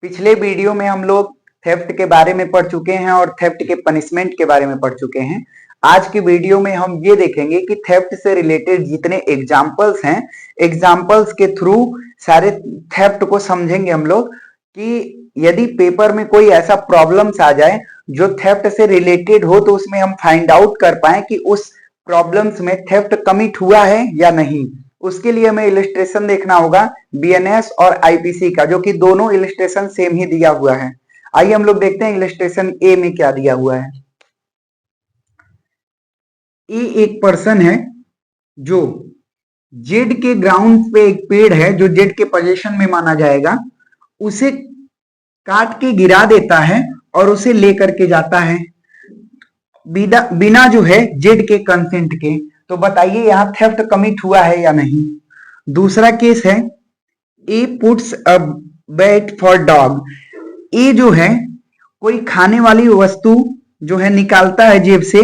पिछले वीडियो में हम लोग थेफ्ट के बारे में पढ़ चुके हैं और थेफ्ट के पनिशमेंट के बारे में पढ़ चुके हैं। आज की वीडियो में हम ये देखेंगे कि थेफ्ट से रिलेटेड जितने एग्जाम्पल्स हैं, एग्जाम्पल्स के थ्रू सारे थेफ्ट को समझेंगे हम लोग कि यदि पेपर में कोई ऐसा प्रॉब्लम्स आ जाए जो थेफ्ट से रिलेटेड हो तो उसमें हम फाइंड आउट कर पाए कि उस प्रॉब्लम्स में थेफ्ट कमिट हुआ है या नहीं। उसके लिए हमें इलिस्ट्रेशन देखना होगा बीएनएस और आईपीसी का, जो कि दोनों इलिस्ट्रेशन सेम ही दिया हुआ है। आइए हम लोग देखते हैं इलिस्ट्रेशन ए में क्या दिया हुआ है। ए एक पर्सन है जो जेड के ग्राउंड पे एक पेड़ है जो जेड के पोजीशन में माना जाएगा, उसे काट के गिरा देता है और उसे लेकर के जाता है बिना जो है जेड के कंसेंट के। तो बताइए यहां थेफ्ट कमिट हुआ है या नहीं। दूसरा केस है A puts a bat for dog. A जो है कोई खाने वाली वस्तु जो है निकालता है जेब से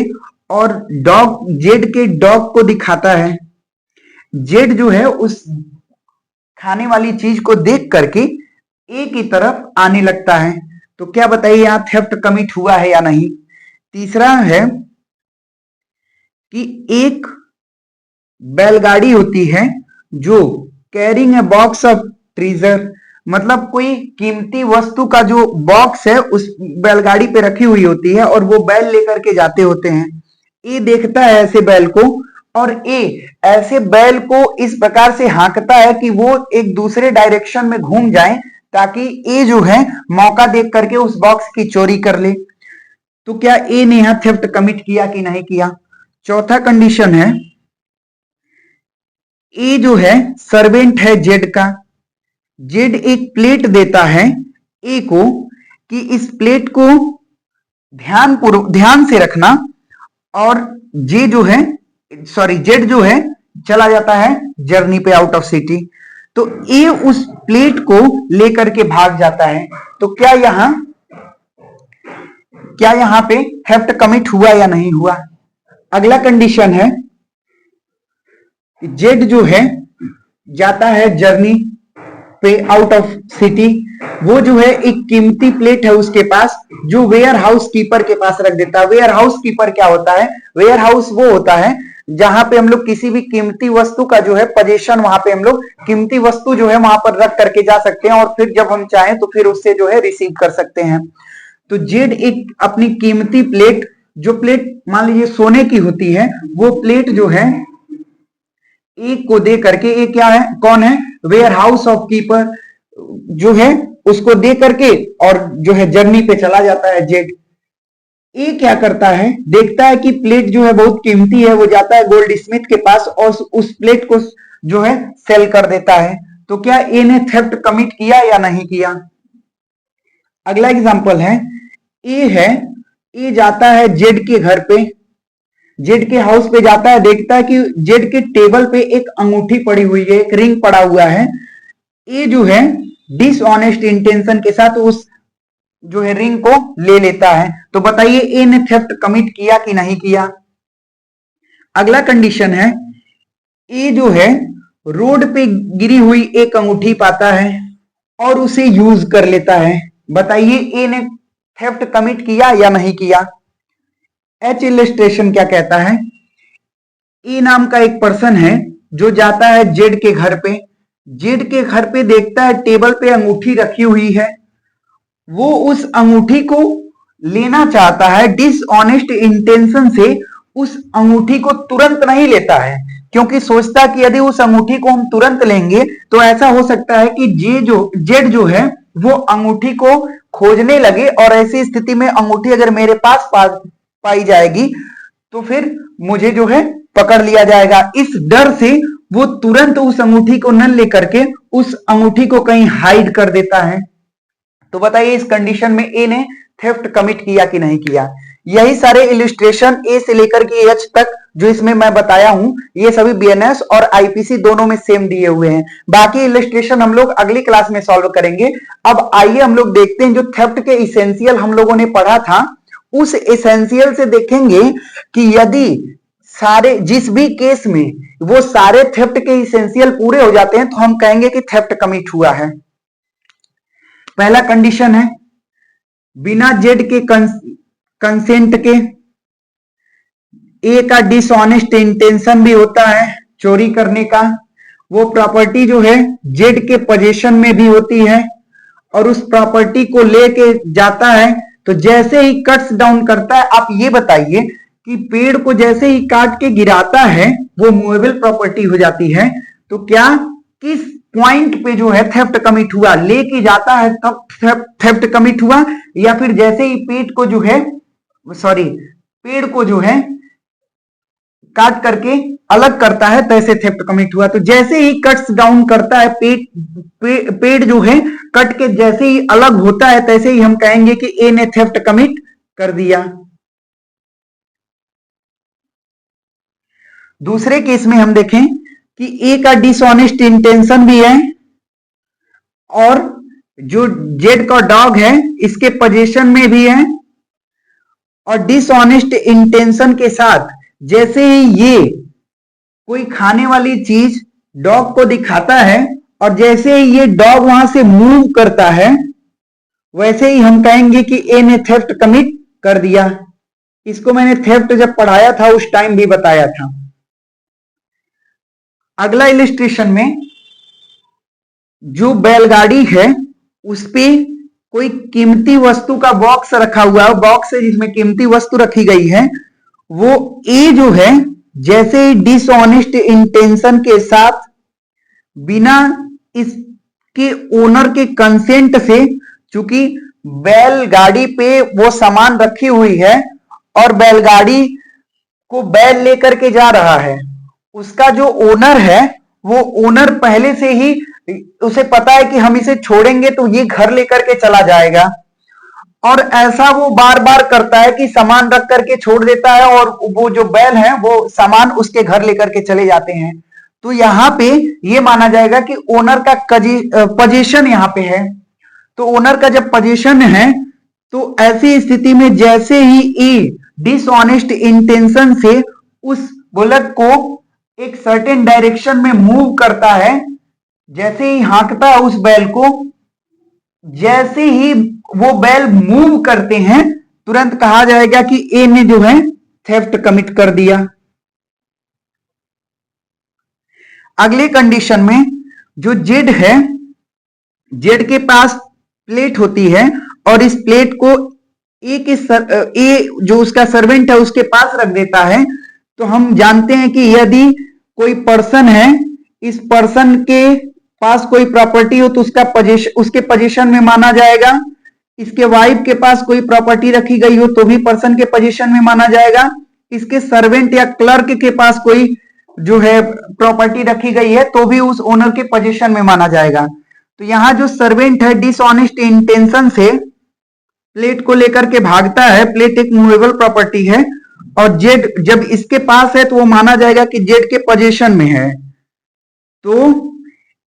और डॉग जेड के डॉग को दिखाता है। जेड जो है उस खाने वाली चीज को देख करके ए की तरफ आने लगता है। तो क्या बताइए यहां थेफ्ट कमिट हुआ है या नहीं। तीसरा है कि एक बैलगाड़ी होती है जो carrying a box of treasure, मतलब कोई कीमती वस्तु का जो बॉक्स है उस बैलगाड़ी पे रखी हुई होती है और वो बैल लेकर के जाते होते हैं। ए देखता है ऐसे बैल को और ए ऐसे बैल को इस प्रकार से हाँकता है कि वो एक दूसरे डायरेक्शन में घूम जाए ताकि ए जो है मौका देख करके उस बॉक्स की चोरी कर ले। तो क्या ए ने यहां थेफ्ट कमिट किया कि नहीं किया। चौथा कंडीशन है ए जो है सर्वेंट है जेड का। जेड एक प्लेट देता है ए को कि इस प्लेट को ध्यान से रखना, और जेड जो है चला जाता है जर्नी पे आउट ऑफ सिटी। तो ए उस प्लेट को लेकर के भाग जाता है। तो क्या यहां पे थेफ्ट कमिट हुआ या नहीं हुआ। अगला कंडीशन है जेड जो है जाता है जर्नी पे आउट ऑफ सिटी। वो जो है एक कीमती प्लेट है उसके पास जो वेयर हाउस कीपर के पास रख देता है। वेयर हाउस कीपर क्या होता है। वेयर हाउस वो होता है जहां पे हम लोग किसी भी कीमती वस्तु का जो है पोजीशन, वहां पे हम लोग कीमती वस्तु जो है वहां पर रख करके जा सकते हैं और फिर जब हम चाहें तो फिर उससे जो है रिसीव कर सकते हैं। तो जेड एक अपनी कीमती प्लेट, जो प्लेट मान लीजिए सोने की होती है, वो प्लेट जो है एक को दे करके, एक क्या है, कौन है, वेयर हाउस ऑफ कीपर जो है उसको दे करके और जो है जर्नी पे चला जाता है जेड। ए क्या करता है, देखता है कि प्लेट जो है बहुत कीमती है, वो जाता है गोल्ड स्मिथ के पास और उस प्लेट को जो है सेल कर देता है। तो क्या ए ने थेफ्ट कमिट किया या नहीं किया। अगला एग्जांपल है ए जाता है जेड के घर पे, जेड के हाउस पे जाता है, देखता है कि जेड के टेबल पे एक अंगूठी पड़ी हुई है, एक रिंग पड़ा हुआ है। ए जो है डिसऑनेस्ट इंटेंशन के साथ उस जो है रिंग को ले लेता है। तो बताइए ए ने थेफ्ट कमिट किया कि नहीं किया। अगला कंडीशन है ए जो है रोड पे गिरी हुई एक अंगूठी पाता है और उसे यूज कर लेता है। बताइए ए ने थेफ्ट कमिट किया या नहीं किया। एच इलिस्ट्रेशन क्या कहता है, ए नाम का एक पर्सन है जो जाता है जेड के घर पे, जेड के घर पे देखता है टेबल पे अंगूठी रखी हुई है। वो उस अंगूठी को लेना चाहता है, डिसऑनेस्ट इंटेंशन से उस अंगूठी को तुरंत नहीं लेता है, क्योंकि सोचता कि यदि उस अंगूठी को हम तुरंत लेंगे तो ऐसा हो सकता है कि जेड जो है वो अंगूठी को खोजने लगे और ऐसी स्थिति में अंगूठी अगर मेरे पास पाई जाएगी तो फिर मुझे जो है पकड़ लिया जाएगा। इस डर से वो तुरंत उस अंगूठी को न लेकर के उस अंगूठी को कहीं हाइड कर देता है। तो बताइए इस कंडीशन में ए ने थेफ्ट कमिट किया कि नहीं किया। यही सारे इलिस्ट्रेशन ए से लेकर के एच तक जो इसमें मैं बताया हूं, ये सभी बीएनएस और आईपीसी दोनों में सेम दिए हुए हैं। बाकी इलिस्ट्रेशन हम लोग अगली क्लास में सॉल्व करेंगे। अब आइए हम लोग देखते हैं जो थेफ्ट के इसेंशियल हम लोगों ने पढ़ा था, उस एसेंशियल से देखेंगे कि यदि सारे जिस भी केस में वो सारे थेफ्ट के इसेंशियल पूरे हो जाते हैं तो हम कहेंगे कि थेफ्ट कमिट हुआ है। पहला कंडीशन है बिना जेड के कंसेंट के ए का डिसऑनेस्ट इंटेंशन भी होता है चोरी करने का, वो प्रॉपर्टी जो है जेड के पोजीशन में भी होती है और उस प्रॉपर्टी को लेके जाता है। तो जैसे ही कट्स डाउन करता है, आप ये बताइए कि पेड़ को जैसे ही काट के गिराता है वो मूवेबल प्रॉपर्टी हो जाती है, तो क्या किस पॉइंट पे जो है थेफ्ट कमिट हुआ, लेके जाता है तब थेफ्ट कमिट हुआ, या फिर जैसे ही पेड़ को जो है काट करके अलग करता है तैसे थेफ्ट कमिट हुआ। तो जैसे ही कट्स डाउन करता है पेड़ जो है कट के जैसे ही अलग होता है तैसे ही हम कहेंगे कि ए ने थेफ्ट कमिट कर दिया। दूसरे केस में हम देखें कि ए का डिसऑनेस्ट इंटेंशन भी है और जो जेड का डॉग है इसके पोजीशन में भी है, और डिसऑनेस्ट इंटेंशन के साथ जैसे ही ये कोई खाने वाली चीज डॉग को दिखाता है और जैसे ही ये डॉग वहां से मूव करता है वैसे ही हम कहेंगे कि ए ने थेफ्ट कमिट कर दिया। इसको मैंने थेफ्ट जब पढ़ाया था उस टाइम भी बताया था। अगला इलिस्ट्रेशन में जो बैलगाड़ी है उस पे कोई कीमती वस्तु का बॉक्स रखा हुआ है, बॉक्स है जिसमें कीमती वस्तु रखी गई है, वो ए जो है जैसे ही डिसऑनेस्ट इंटेंशन के साथ बिना इसके ओनर के कंसेंट से, चूंकि बैलगाड़ी पे वो सामान रखी हुई है और बैलगाड़ी को बैल लेकर के जा रहा है, उसका जो ओनर है वो ओनर पहले से ही उसे पता है कि हम इसे छोड़ेंगे तो ये घर लेकर के चला जाएगा, और ऐसा वो बार बार करता है कि सामान रख करके छोड़ देता है और वो जो बैल है वो सामान उसके घर लेकर के चले जाते हैं। तो यहां पे ये माना जाएगा कि ओनर का पोजीशन यहां पे है। तो ओनर का जब पोजीशन है तो ऐसी स्थिति में जैसे ही ए डिसऑनेस्ट इंटेंशन से उस बुलेट को एक सर्टेन डायरेक्शन में मूव करता है, जैसे ही हाँकता है उस बैल को, जैसे ही वो बैल मूव करते हैं तुरंत कहा जाएगा कि ए ने जो है थेफ्ट कमिट कर दिया। अगले कंडीशन में जो जेड है, जेड के पास प्लेट होती है और इस प्लेट को ए जो उसका सर्वेंट है उसके पास रख देता है, तो हम जानते हैं कि यदि कोई पर्सन है, इस पर्सन के पास कोई प्रॉपर्टी हो तो उसके पोजीशन में माना जाएगा। इसके वाइफ के पास कोई प्रॉपर्टी रखी गई हो तो भी पर्सन के पोजीशन में माना जाएगा। इसके सर्वेंट या क्लर्क के पास कोई जो है प्रॉपर्टी रखी गई है तो भी उस ओनर के पोजीशन में माना जाएगा। तो यहां जो सर्वेंट है डिसऑनेस्ट इंटेंशन से प्लेट को लेकर के भागता है, प्लेट एक मूवेबल प्रॉपर्टी है और जेड जब इसके पास है तो वो माना जाएगा कि जेड के पोजीशन में है। तो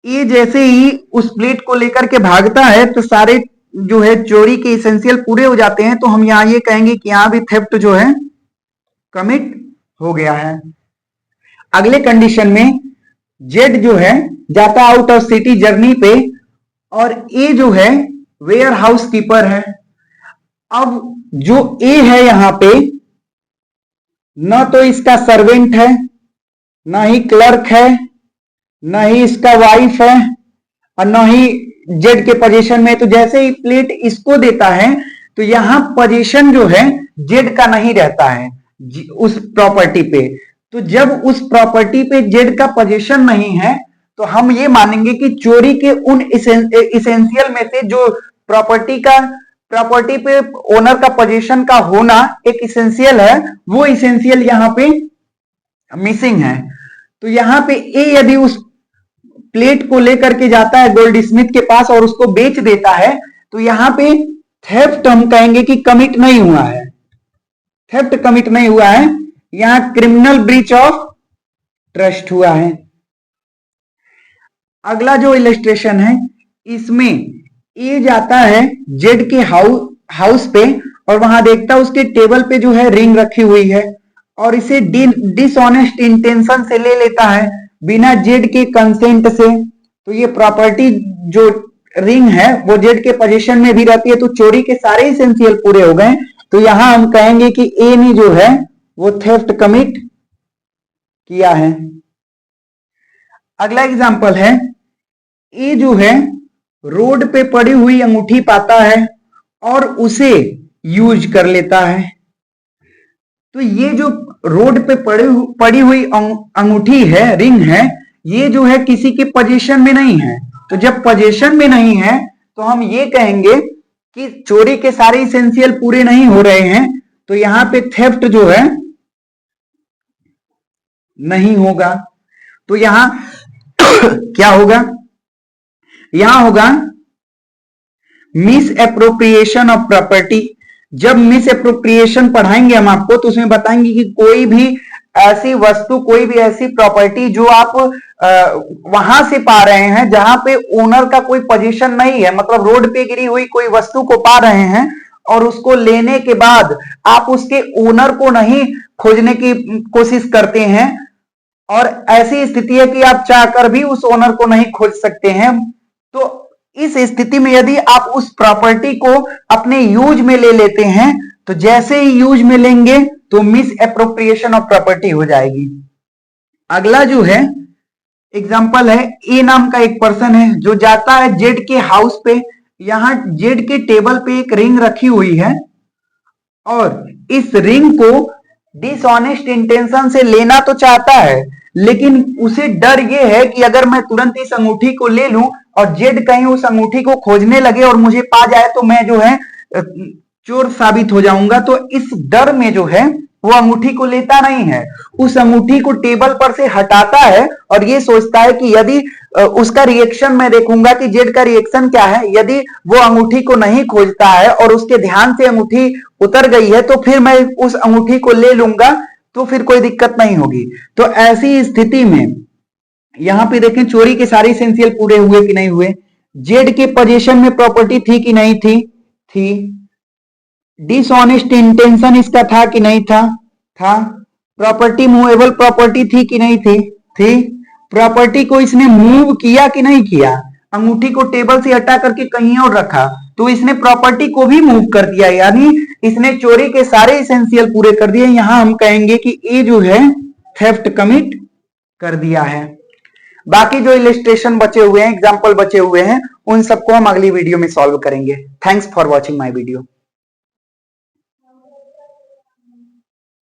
ये जैसे ही उस प्लेट को लेकर के भागता है तो सारे जो है चोरी के एसेंशियल पूरे हो जाते हैं, तो हम यहां ये कहेंगे कि यहां भी थेफ्ट जो है कमिट हो गया है। अगले कंडीशन में जेड जो है जाता आउट ऑफ सिटी जर्नी पे और ए जो है वेयर हाउस कीपर है। अब जो ए है यहां पे न तो इसका सर्वेंट है, न ही क्लर्क है, न ही इसका वाइफ है और न ही जेड के पोजीशन में। तो जैसे ही प्लेट इसको देता है तो यहां पोजीशन जो है जेड का नहीं रहता है उस प्रॉपर्टी पे। तो जब उस प्रॉपर्टी पे जेड का पोजीशन नहीं है तो हम ये मानेंगे कि चोरी के उन इसेंशियल में से जो प्रॉपर्टी पे ओनर का पोजीशन का होना एक इसेंशियल है, वो इसेंशियल यहां पे मिसिंग है। तो यहां पे ए यदि उस प्लेट को लेकर के जाता है गोल्ड स्मिथ के पास और उसको बेच देता है तो यहां पे थेफ्ट हम कहेंगे कि कमिट नहीं हुआ है, थेफ्ट कमिट नहीं हुआ है, यहां क्रिमिनल ब्रीच ऑफ ट्रस्ट हुआ है। अगला जो इलस्ट्रेशन है इसमें ए जाता है जेड के हाउस पे और वहां देखता है उसके टेबल पे जो है रिंग रखी हुई है और इसे डिसऑनेस्ट इंटेंशन से ले लेता है बिना जेड के कंसेंट से। तो ये प्रॉपर्टी जो रिंग है वो जेड के पोजीशन में भी रहती है, तो चोरी के सारे इसेंशियल पूरे हो गए। तो यहां हम कहेंगे कि ए ने जो है वो थेफ्ट कमिट किया है। अगला एग्जांपल है, ए जो है रोड पे पड़ी हुई अंगूठी पाता है और उसे यूज कर लेता है। तो ये जो रोड पे पड़ी हुई अंगूठी है, रिंग है, ये जो है किसी के पोजीशन में नहीं है। तो जब पोजीशन में नहीं है तो हम ये कहेंगे कि चोरी के सारे इसेंशियल पूरे नहीं हो रहे हैं, तो यहां पे थेफ्ट जो है नहीं होगा। तो यहां क्या होगा, यहां होगा मिस एप्रोप्रिएशन ऑफ प्रॉपर्टी। जब मिस एप्रोप्रिएशन पढ़ाएंगे हम आपको, तो उसमें बताएंगे कि कोई भी ऐसी वस्तु, कोई भी ऐसी प्रॉपर्टी जो आप वहां से पा रहे हैं जहां पे ओनर का कोई पोजीशन नहीं है, मतलब रोड पे गिरी हुई कोई वस्तु को पा रहे हैं और उसको लेने के बाद आप उसके ओनर को नहीं खोजने की कोशिश करते हैं, और ऐसी स्थिति है कि आप चाहकर भी उस ओनर को नहीं खोज सकते हैं। तो इस स्थिति में यदि आप उस प्रॉपर्टी को अपने यूज में ले लेते हैं, तो जैसे ही यूज में लेंगे तो मिस एप्रोप्रिएशन ऑफ प्रॉपर्टी हो जाएगी। अगला जो है एग्जांपल है, ए नाम का एक पर्सन है जो जाता है जेड के हाउस पे। यहां जेड के टेबल पे एक रिंग रखी हुई है और इस रिंग को डिसऑनेस्ट इंटेंशन से लेना तो चाहता है, लेकिन उसे डर यह है कि अगर मैं तुरंत इस अंगूठी को ले लूं और जेड कहीं उस अंगूठी को खोजने लगे और मुझे पा जाए तो मैं जो है चोर साबित हो जाऊंगा। तो इस डर में जो है वो अंगूठी को लेता नहीं है, उस अंगूठी को टेबल पर से हटाता है और ये सोचता है कि यदि उसका रिएक्शन मैं देखूंगा कि जेड का रिएक्शन क्या है। यदि वो अंगूठी को नहीं खोजता है और उसके ध्यान से अंगूठी उतर गई है तो फिर मैं उस अंगूठी को ले लूंगा, तो फिर कोई दिक्कत नहीं होगी। तो ऐसी स्थिति में यहां पे देखें चोरी के सारे इसेंशियल पूरे हुए कि नहीं हुए। जेड के पोजीशन में प्रॉपर्टी थी कि नहीं थी, थी। डिसऑनेस्ट इंटेंशन इसका था कि नहीं था, था। प्रॉपर्टी मूवेबल प्रॉपर्टी थी कि नहीं थी, थी। प्रॉपर्टी को इसने मूव किया कि नहीं किया, अंगूठी को टेबल से हटा करके कहीं और रखा, तो इसने प्रॉपर्टी को भी मूव कर दिया, यानी इसने चोरी के सारे इसेंशियल पूरे कर दिए। यहां हम कहेंगे कि ए जो है थेफ्ट कमिट कर दिया है। बाकी जो इलस्ट्रेशन बचे हुए हैं, एग्जांपल बचे हुए हैं, उन सबको हम अगली वीडियो में सॉल्व करेंगे। Thanks for watching my video.